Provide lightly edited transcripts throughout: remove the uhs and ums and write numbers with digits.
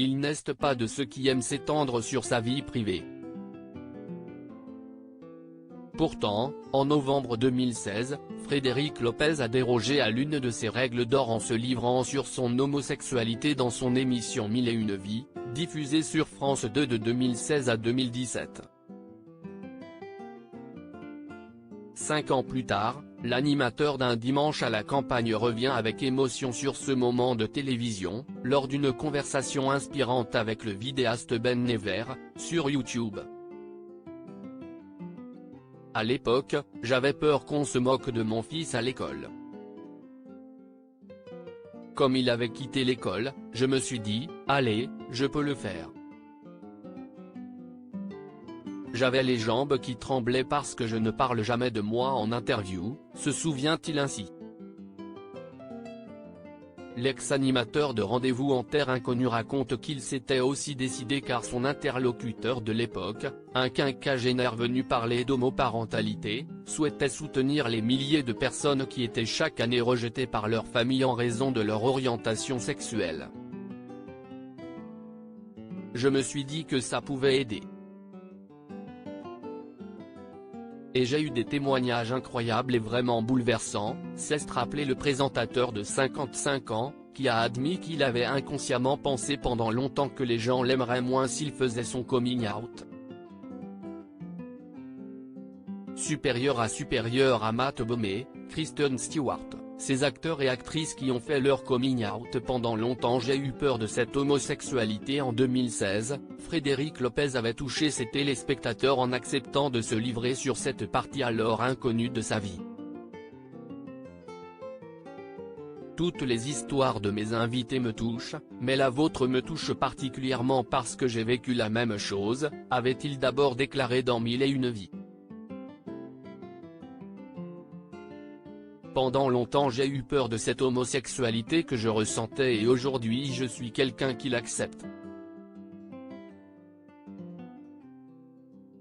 il n'est pas de ceux qui aiment s'étendre sur sa vie privée. Pourtant, en novembre 2016, Frédéric Lopez a dérogé à l'une de ses règles d'or en se livrant sur son homosexualité dans son émission 1001 vies, diffusée sur France 2 de 2016 à 2017. 5 ans plus tard, l'animateur d'un dimanche à la campagne revient avec émotion sur ce moment de télévision, lors d'une conversation inspirante avec le vidéaste Ben Never, sur YouTube. À l'époque, j'avais peur qu'on se moque de mon fils à l'école. Comme il avait quitté l'école, je me suis dit, allez, je peux le faire. J'avais les jambes qui tremblaient parce que je ne parle jamais de moi en interview, se souvient-il ainsi. L'ex-animateur de Rendez-vous en terre inconnue raconte qu'il s'était aussi décidé car son interlocuteur de l'époque, un quinquagénaire venu parler d'homoparentalité, souhaitait soutenir les milliers de personnes qui étaient chaque année rejetées par leur famille en raison de leur orientation sexuelle. Je me suis dit que ça pouvait aider. Et j'ai eu des témoignages incroyables et vraiment bouleversants, s'est rappelé le présentateur de 55 ans, qui a admis qu'il avait inconsciemment pensé pendant longtemps que les gens l'aimeraient moins s'il faisait son coming out. Supérieur à Matt Bomer, Kristen Stewart, ces acteurs et actrices qui ont fait leur coming out pendant longtemps. J'ai eu peur de cette homosexualité en 2016, Frédéric Lopez avait touché ses téléspectateurs en acceptant de se livrer sur cette partie alors inconnue de sa vie. Toutes les histoires de mes invités me touchent, mais la vôtre me touche particulièrement parce que j'ai vécu la même chose, avait-il d'abord déclaré dans 1001 vies. Pendant longtemps j'ai eu peur de cette homosexualité que je ressentais et aujourd'hui je suis quelqu'un qui l'accepte.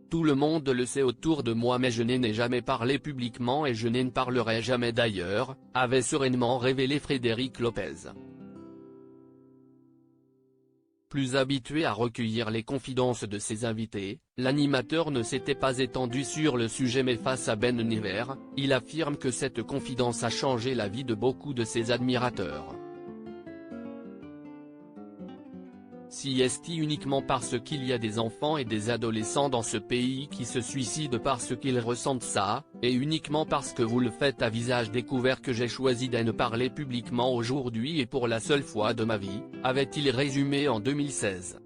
Tout le monde le sait autour de moi mais je n'ai jamais parlé publiquement et je ne parlerai jamais d'ailleurs, avait sereinement révélé Frédéric Lopez. Plus habitué à recueillir les confidences de ses invités, l'animateur ne s'était pas étendu sur le sujet mais face à Ben Never, il affirme que cette confidence a changé la vie de beaucoup de ses admirateurs. Si est uniquement parce qu'il y a des enfants et des adolescents dans ce pays qui se suicident parce qu'ils ressentent ça, et uniquement parce que vous le faites à visage découvert que j'ai choisi de ne parler publiquement aujourd'hui et pour la seule fois de ma vie, avait-il résumé en 2016.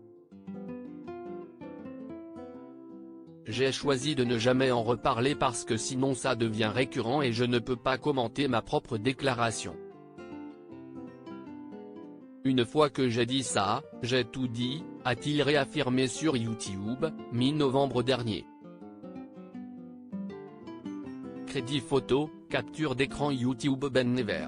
J'ai choisi de ne jamais en reparler parce que sinon ça devient récurrent et je ne peux pas commenter ma propre déclaration. Une fois que j'ai dit ça, j'ai tout dit, a-t-il réaffirmé sur YouTube, mi-novembre dernier. Crédit photo, capture d'écran YouTube Ben Never.